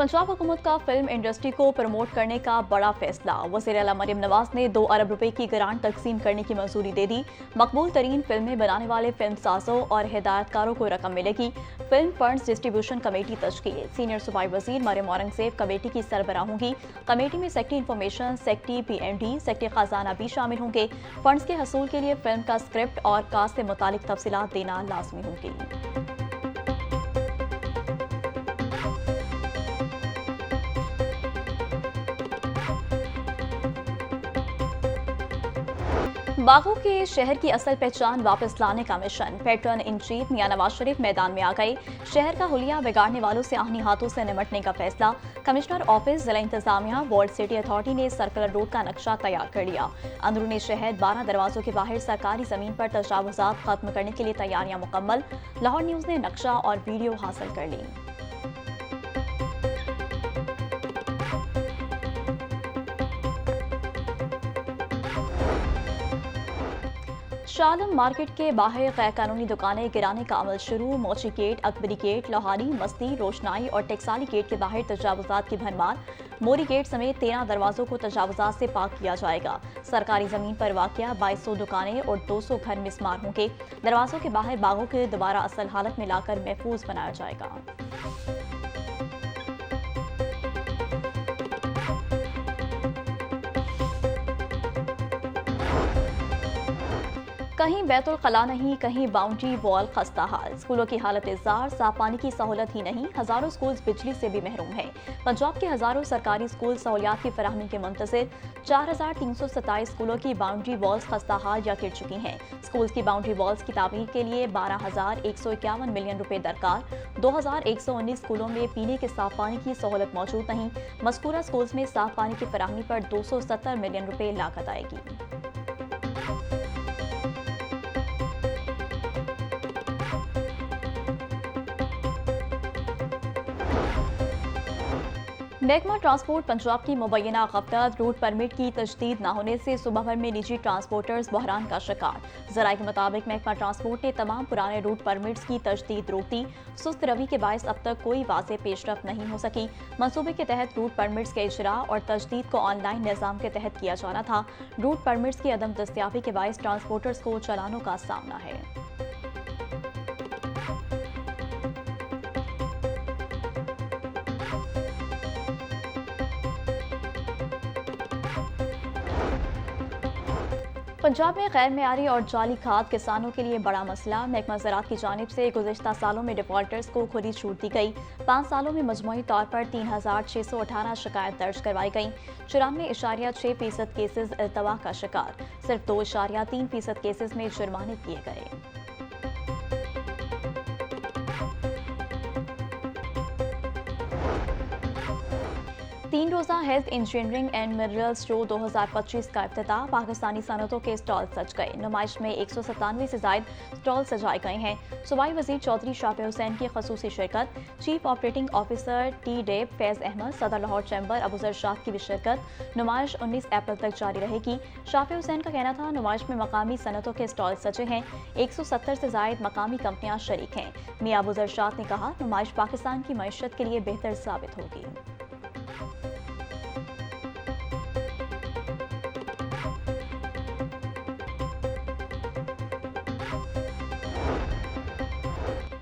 पंजाब हुकूमत का film industry को प्रमोट करने का बड़ा फैसला। वज़ीर आला मरियम नवाज ने 2 अरब रुपए की ग्रांट तकसीम करने की मंजूरी दे दी। मकबूल तरीन फिल्में बनाने वाले फिल्म साजों और हिदायतकारों को रकम मिलेगी। फिल्म फंड्स डिस्ट्रीब्यूशन कमेटी तश्कील। सीनियर सूबाई वजीर मरियम औरंगजेब कमेटी की सरबराह होंगी। कमेटी में secretary information, secretary PND, secretary खजाना भी शामिल होंगे। फंड्स के हसूल के लिए फिल्म का स्क्रिप्ट और कास्ट से मुतालिक तफसीलात देना लाजमी होगी। बागों के शहर की असल पहचान वापस लाने का मिशन। पैटर्न इन चीफ मियां नवाज शरीफ मैदान में आ गए। शहर का हुलिया बिगाड़ने वालों से आहनी हाथों से निमटने का फैसला। कमिश्नर ऑफिस, जिला इंतजामिया, वर्ल्ड सिटी अथॉरिटी ने सर्कुलर रोड का नक्शा तैयार कर लिया। अंदरूनी शहर 12 दरवाजों के बाहर सरकारी जमीन पर तजावुजात खत्म करने के लिए तैयारियां मुकम्मल। लाहौर न्यूज ने नक्शा और वीडियो हासिल कर ली। शालम मार्केट के बाहर गैर कानूनी दुकानें गिराने का अमल शुरू। मोची गेट, अकबरी गेट, लोहारी, मस्ती, रोशनाई और टेक्साली गेट के बाहर तजावुजात की भरमार। मोरी गेट समेत 13 दरवाजों को तजावुजात से पाक किया जाएगा। सरकारी जमीन पर वाक़या 2200 दुकानें और 200 घर मिसमार होंगे। दरवाजों के बाहर बागों के दोबारा असल हालत में लाकर महफूज बनाया जाएगा। कहीं बैतुल खला नहीं, कहीं बाउंड्री वॉल खस्ता हाल। स्कूलों की हालत इज़्ज़ार, साफ पानी की सहूलत ही नहीं, हजारों स्कूल बिजली से भी महरूम हैं। पंजाब के हजारों सरकारी स्कूल सहूलियात की फराहमी के मुंतज़िर। 4327 स्कूलों की बाउंड्री वॉल्स खस्ता हाल या गिर चुकी हैं। स्कूल्स की बाउंड्री वॉल्स की तामीर के लिए 12,151 मिलियन रुपए दरकार। 2119 स्कूलों में पीने के साफ पानी की सहूलत मौजूद नहीं। मज़कूरा स्कूल्स में साफ पानी की फराहमी पर 270 मिलियन रुपए लागत आएगी। महकमा ट्रांसपोर्ट पंजाब की मुबैना गफलत, रूट परमिट की तजदीद न होने से सुबह भर में निजी ट्रांसपोर्टर्स बहरान का शिकार। जराये के मुताबिक महकमा ट्रांसपोर्ट ने तमाम पुराने रूट परमिट्स की तजदीद रोक दी। सुस्त रवि के बायस अब तक कोई वाज़ेह पेशरफ नहीं हो सकी। मनसूबे के तहत रूट परमिट्स के इजरा और तजदीद को ऑनलाइन निज़ाम के तहत किया जाना था। रूट परमिट्स की अदम दस्तियाबी के बायस ट्रांसपोर्टर्स को चालानों का सामना है। पंजाब में गैर मेयारी और जाली खाद किसानों के लिए बड़ा मसला। महकमा ज़राअत की जानिब से गुज़िश्ता सालों में डिफॉल्टर्स को खुली छूट दी गई। 5 सालों में मजमूई तौर पर 3618 शिकायत दर्ज करवाई गई। 94.6% केसेज इल्तवा का शिकार। सिर्फ 2.3% केसेज में जुर्माने किए गए। 3 रोज़ा health engineering and minerals show 2025 का इफ्तिताह। पाकिस्तानी सनतों के स्टॉल सज गए। नुमाइश में 197 से जायद स्टॉल सजाए गए हैं। सूबाई वजीर चौधरी शाफी हुसैन की खसूसी शिरकत। चीफ ऑपरेटिंग ऑफिसर TDEP फैज़ अहमद, सदर लाहौर चैम्बर अबूजर शाह की भी शिरकत। नुमाइश 19 अप्रैल तक जारी रहेगी। शाफी हुसैन का कहना था, नुमाइश में मकामी सनतों के स्टॉल सजे हैं। 170 से जायद मकामी कंपनियां शरीक हैं। मियां अबूजर शाह ने कहा, नुमाइश पाकिस्तान की मईशत के लिए बेहतर साबित होगी।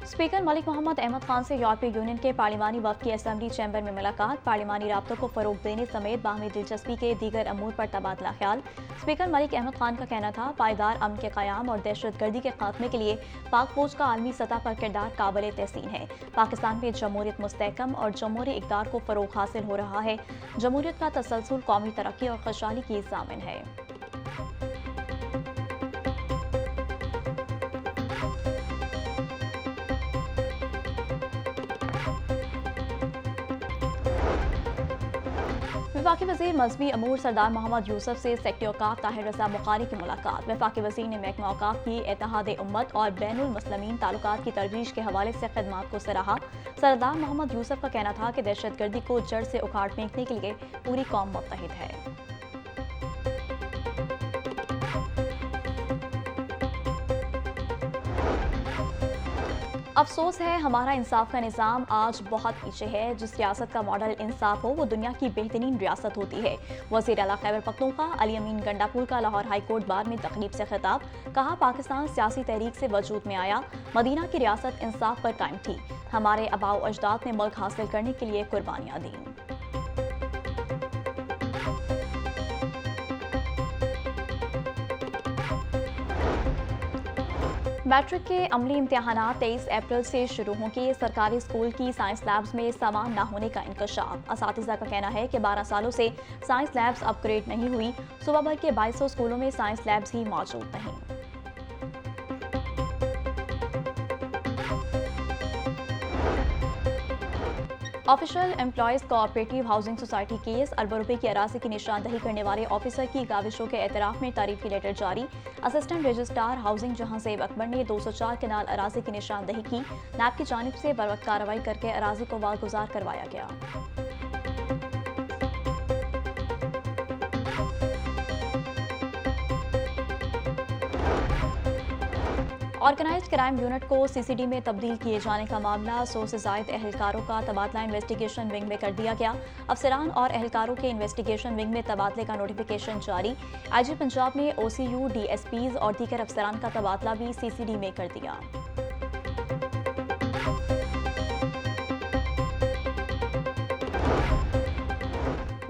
स्पीकर मलिक मोहम्मद अहमद खान से यूरोपीय यूनियन के पार्लिमानी वफ़द की असेंबली चैम्बर में मुलाकात। पार्लिमानी राब्तों को फ़रोग़ देने समेत बाहमी दिलचस्पी के दीगर अमूर पर तबादला ख्याल। स्पीकर मलिक अहमद खान का कहना था, पायदार अमन के क़याम और दहशतगर्दी के खात्मे के लिए पाक फौज का आलमी सतह पर किरदार काबिल तहसीन है। पाकिस्तान में जमहूरियत मुस्तहकम और जमहूरी इक़दार को फ़रोग़ हासिल हो रहा है। जमहूरियत का तसलसल कौमी तरक्की और खुशहाली की ज़ामिन है। वफाकी वज़ीर मज़हबी अमूर सरदार मोहम्मद यूसुफ से सेक्रेटरी औकाफ ताहिर रज़ा बुखारी की मुलाकात। वफाकी वज़ीर ने महकमा औकाफ की इत्तेहाद उम्मत और बैनुल मुस्लिमीन ताल्लुकात की तरवीज के हवाले से खिदमात को सराहा। सरदार मोहम्मद यूसुफ का कहना था कि दहशतगर्दी को जड़ से उखाड़ फेंकने के लिए पूरी कौम मुत्तहिद है। अफसोस है हमारा इंसाफ का निज़ाम आज बहुत पीछे है। जिस रियासत का मॉडल इंसाफ हो वो दुनिया की बेहतरीन रियासत होती है। वज़ीर आला खैबर पख्तूनख्वा अली अमीन गंडापुर का लाहौर हाई कोर्ट बार में तकरीब से खिताब। कहा, पाकिस्तान सियासी तहरीक से वजूद में आया, मदीना की रियासत इंसाफ पर कायम थी। हमारे आबाओ अजदाद ने मुल्क हासिल करने के लिए कुर्बानियाँ दी। मैट्रिक के अमली इम्तिहानात 23 अप्रैल से शुरू होंगे। सरकारी स्कूल की साइंस लैब्स में सामान न होने का इंकशाफ। असातिज़ा का कहना है कि 12 सालों से साइंस लैब्स अपग्रेड नहीं हुई। सूबा भर के 2200 स्कूलों में साइंस लैब्स ही मौजूद नहीं। Official employees cooperative housing society case. अरबों रुपए की अराजी की निशानदही करने वाले ऑफिसर की काविशों के एतराफ में तारीफी लेटर जारी। Assistant registrar housing Jahanzeb Akbar ने 204 कनाल अराजी की निशानदही की। नैब की जानिब से बरवक्त कार्रवाई करके अराजी को वागुजार करवाया गया। ऑर्गेनाइज्ड क्राइम यूनिट को सीसीडी में तब्दील किए जाने का मामला। 100 से जायद एहलकारों का तबादला इन्वेस्टिगेशन विंग में कर दिया गया। अफसरान और एहलकारों के इन्वेस्टिगेशन विंग में तबादले का नोटिफिकेशन जारी। आईजी पंजाब ने OCU, DSPs और दीगर अफसरान का तबादला भी सीसीडी में कर दिया।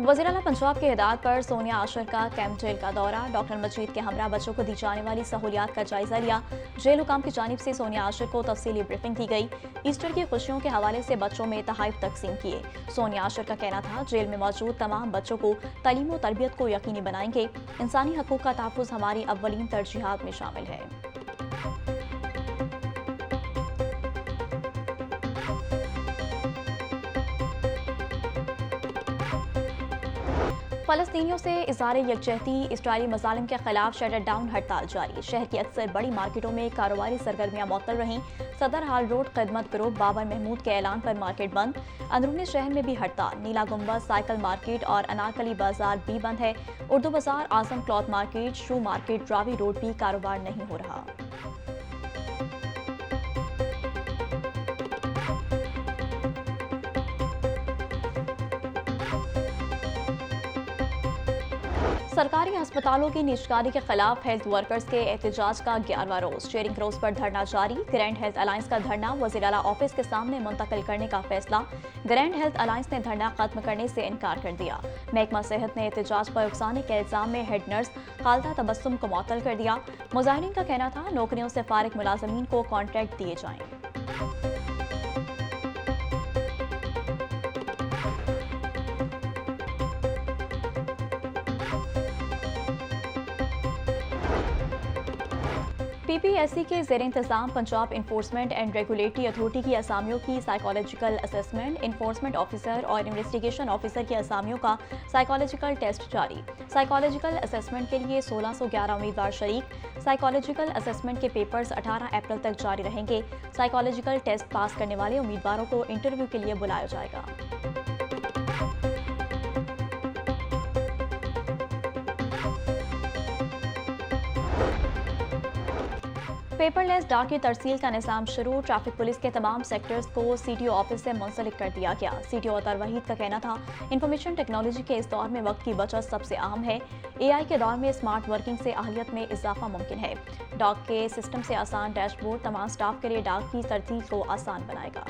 वज़ीर आला पंजाब की हिदायत पर सोनिया आशर का कैंप जेल का दौरा। डॉक्टर मजीद के हमरा बच्चों को दी जाने वाली सहूलियात का जायजा लिया। जेल हुकाम की जानिब से सोनिया आशर को तफसीली ब्रीफिंग दी गई। ईस्टर की खुशियों के हवाले से बच्चों में तहाइफ तकसीम किए। सोनिया आशर का कहना था, जेल में मौजूद तमाम बच्चों को तालीम व तरबियत को यकीनी बनाएंगे। इंसानी हकूक़ का तहफ़्फ़ुज़ हमारी अव्वलीन तरजीहात में शामिल है। फ़लस्तीनियों से इज़हार यकजहती। इसराइली मज़ालिम के खिलाफ शटर डाउन हड़ताल जारी। शहर की अक्सर बड़ी मार्केटों में कारोबारी सरगर्मियाँ मुअत्तल रहीं। सदर हाल रोड खिदमत ग्रुप बाबर महमूद के ऐलान पर मार्केट बंद। अंदरूनी शहर में भी हड़ताल। नीला गुंबद, साइकिल मार्केट और अनारकली बाजार भी बंद है। उर्दू बाजार, आजम क्लॉथ मार्केट, शू मार्केट, ड्रावी रोड भी कारोबार नहीं हो रहा। सरकारी अस्पतालों की निजकारी के खिलाफ हेल्थ वर्कर्स के एहतजाज का 11वां रोज। शेयरिंग क्रॉस पर धरना जारी। ग्रैंड हेल्थ अलायंस का धरना वज़ीर आला ऑफिस के सामने मुंतकिल करने का फैसला। ग्रैंड हेल्थ अलायंस ने धरना खत्म करने से इनकार कर दिया। महकमा सेहत ने एहतजाज पर उकसाने के इल्जाम में हेड नर्स खालदा तबस्सुम को मुअत्तल कर दिया। मुजाहिरीन का कहना था, नौकरियों से फारिग मुलाजमीन को कॉन्ट्रैक्ट दिए जाएं। PPSC के ज़ेर इंतज़ाम Punjab enforcement and regulatory authority की असामियों की साइकोलॉजिकल असेसमेंट। इन्फोर्समेंट ऑफिसर और इन्वेस्टिगेशन ऑफिसर की असामियों का साइकोलॉजिकल टेस्ट जारी। साइकोलॉजिकल असेसमेंट के लिए 1611 उम्मीदवार शरीक। साइकोलॉजिकल असेसमेंट के पेपर्स 18 अप्रैल तक जारी रहेंगे। साइकोलॉजिकल टेस्ट पास करने वाले उम्मीदवारों को इंटरव्यू के लिए बुलाया जाएगा। पेपरलेस डाक की तरसील का निज़ाम शुरू। ट्रैफिक पुलिस के तमाम सेक्टर्स को CTO ऑफिस से मुंसलिक कर दिया गया। CTO अतर वहीद का कहना था, इंफॉर्मेशन टेक्नोलॉजी के इस दौर में वक्त की बचत सबसे अहम है। AI के दौर में स्मार्ट वर्किंग से अहलियत में इजाफा मुमकिन है। डाक के सिस्टम से आसान डैशबोर्ड तमाम स्टाफ के लिए डाक की तरसील को आसान बनाएगा।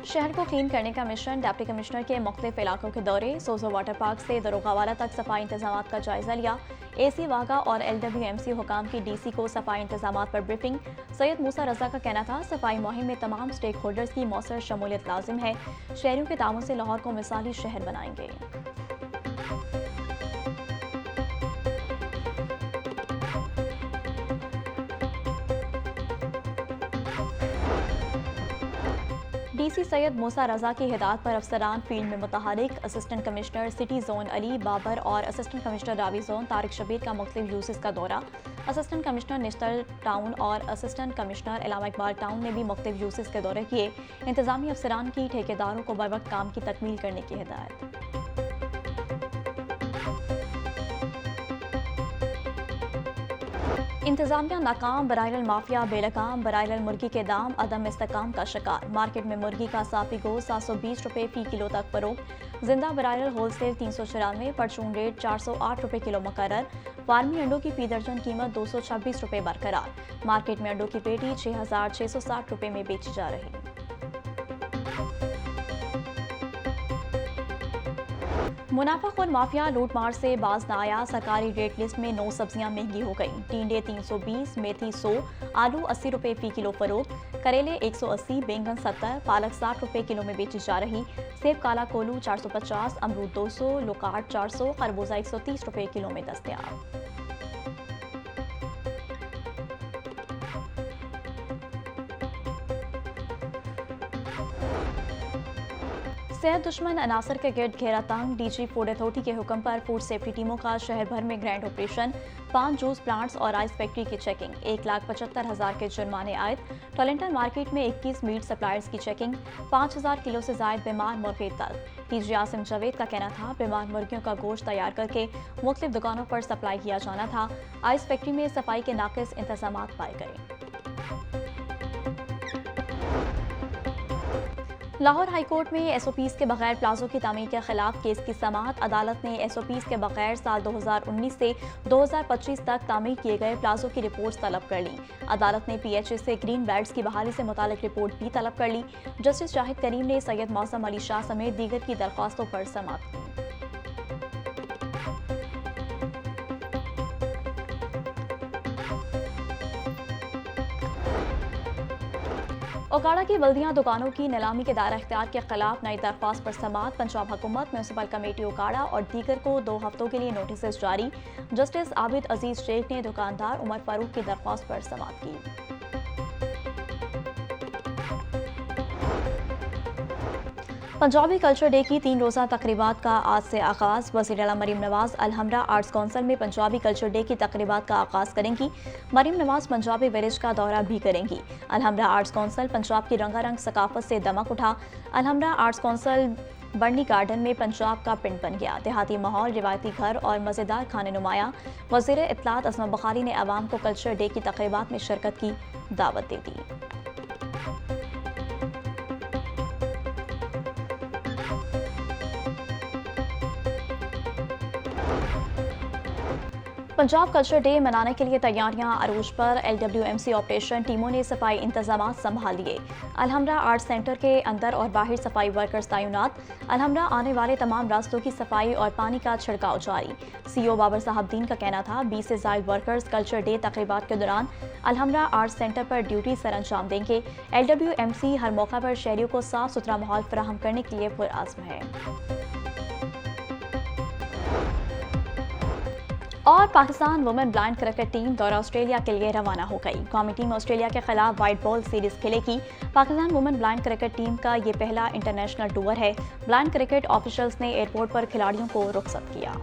शहर को क्लीन करने का मिशन। डिप्टी कमिश्नर के मुख्तलिफ इलाकों के दौरे। सोजो वाटर पार्क से दरोगावाला तक सफाई इंतजाम का जायजा लिया। AC वागा और LWMC हुकाम की DC को सफाई इंतजाम पर ब्रीफिंग। सैयद मूसा रजा का कहना था, सफाई मुहिम में तमाम स्टेक होल्डर्स की मौसर शमूलियत लाजिम है। शहरियों के ताउन से लाहौर को मिसाली शहर बनाएंगे। डीसी सैयद मूसा रजा की हिदायत पर अफसरान फील्ड में मुतहरिक। Assistant commissioner city zone Ali Babar और assistant commissioner Ravi zone Tariq Shabbir का मुख्तलिफ यूसेस का दौरा। असिस्टेंट कमिश्नर निश्तर टाउन और assistant commissioner Allama Iqbal town ने भी मुख्तलिफ यूसेस के दौरे किए। इंतजामी अफसरान की ठेकेदारों को बर वक्त काम की तकमील करने की हिदायत। इंतजामिया नाकाम, बराइल माफिया बेलगाम। बराइल मुर्गी के दाम अदम इस्तेकाम का शिकार। मार्केट में मुर्गी का साफी गोश्त 720 रुपये फी किलो तक फरोख्त। जिंदा बराइल होलसेल 394, परचून रेट 408 रुपये किलो मुकर्रर। फार्मी अंडों की फी दर्जन कीमत 226 रुपये बरकरार। मार्केट में अंडों की पेटी 6660 रुपये में बेची जा रही। मुनाफाखोर माफिया लूटमार से बाज न आया। सरकारी रेट लिस्ट में 9 सब्जियां महंगी हो गईं। टिंडे 320, मेथी 100, आलू 80 रुपये फी किलो फरोख्त। करेले 180, बैंगन 70, पालक 60 रुपये किलो में बेची जा रही। सेब काला कोलू 450, अमरूद 200, लोकाट 400, खरबूजा 130 रुपये किलो में दस्तयाब। सेहत दुश्मन अनासर के गिर्द घेरा तंग। डीजी फूड अथॉरिटी के हुक्म पर फूड सेफ्टी टीमों का शहर भर में ग्रैंड ऑपरेशन। 5 जूस प्लांट्स और आइस फैक्ट्री की चेकिंग। 1,75,000 के जुर्माने आयद। टोलेंटन मार्केट में 21 मीट सप्लायर्स की चेकिंग। 5,000 किलो से जायद बीमार मुर्गे तक। डीजी आसिम जावेद का कहना था बीमार मुर्गियों का गोश्त तैयार करके मुख्तलिफ दुकानों पर सप्लाई किया जाना था। आइस फैक्ट्री में सफाई के नाकिस इंतजाम पाए गए। लाहौर हाईकोर्ट में एसओपीज़ के बगैर प्लाजो की तामीर के खिलाफ केस की समाअत। अदालत ने एसओपीज़ के बगैर साल 2019 से 2025 तक तामीर किए गए प्लाजो की रिपोर्ट्स तलब कर ली। अदालत ने पीएचए से ग्रीन बेल्ट्स की बहाली से मुतालिक रिपोर्ट भी तलब कर ली। जस्टिस शाहिद करीम ने सैयद मौसम अली शाह समेत दीगर की दरख्वास्तों पर समाअत की। ओकाड़ा की बल्दियां दुकानों की नीलामी के दायरा इख्तियार के खिलाफ नई दरख्वास्त पर समाअत। पंजाब हुकूमत, म्यूनसिपल कमेटी ओकाड़ा और दीगर को 2 हफ्तों के लिए नोटिस जारी। जस्टिस आबिद अजीज शेख ने दुकानदार उमर फारूक की दरख्वास्त पर समाअत की। पंजाबी कल्चर डे की 3 रोज़ा तकरीबात का आज से आगाज़। वज़ीर आला मरीम नवाज अलहमरा आर्ट्स काउंसिल में पंजाबी कल्चर डे की तकरीबात का आगाज़ करेंगी। मरीम नवाज पंजाबी विलेज का दौरा भी करेंगी। अलहमरा आर्ट्स काउंसिल पंजाब की रंगारंग सकाफत से दमक उठा। अलहमरा आर्ट्स काउंसिल बर्नी गार्डन में पंजाब का पिंड बन गया। देहाती माहौल, रिवायती घर और मज़ेदार खाने नुमाया। वज़ीर इत्तलात असमा बुखारी ने आवाम को कल्चर डे की तकरीबात में शिरकत की दावत दे दी। पंजाब कल्चर डे मनाने के लिए तैयारियां अरूज पर। LWMC ऑपरेशन टीमों ने सफाई इंतजाम संभाल लिए। अलहमरा आर्ट सेंटर के अंदर और बाहर सफाई वर्कर्स तैनात। अलहमरा आने वाले तमाम रास्तों की सफाई और पानी का छिड़काव जारी। CEO बाबर साहबदीन का कहना था 20 से ज्यादा वर्कर्स कल्चर डे तकरीबात के दौरान अलहमरा आर्ट सेंटर पर ड्यूटी सर अंजाम देंगे। LWMC हर मौका पर शहरियों को साफ सुथरा माहौल फराहम करने के लिए पुरआज़्म है। और Pakistan women blind cricket team दौरा ऑस्ट्रेलिया के लिए रवाना हो गई। कौमी टीम ऑस्ट्रेलिया के खिलाफ वाइट बॉल सीरीज खेलेगी। Pakistan women blind cricket team का ये पहला इंटरनेशनल टूर है। ब्लाइंड क्रिकेट ऑफिशियल्स ने एयरपोर्ट पर खिलाड़ियों को रुखसत किया।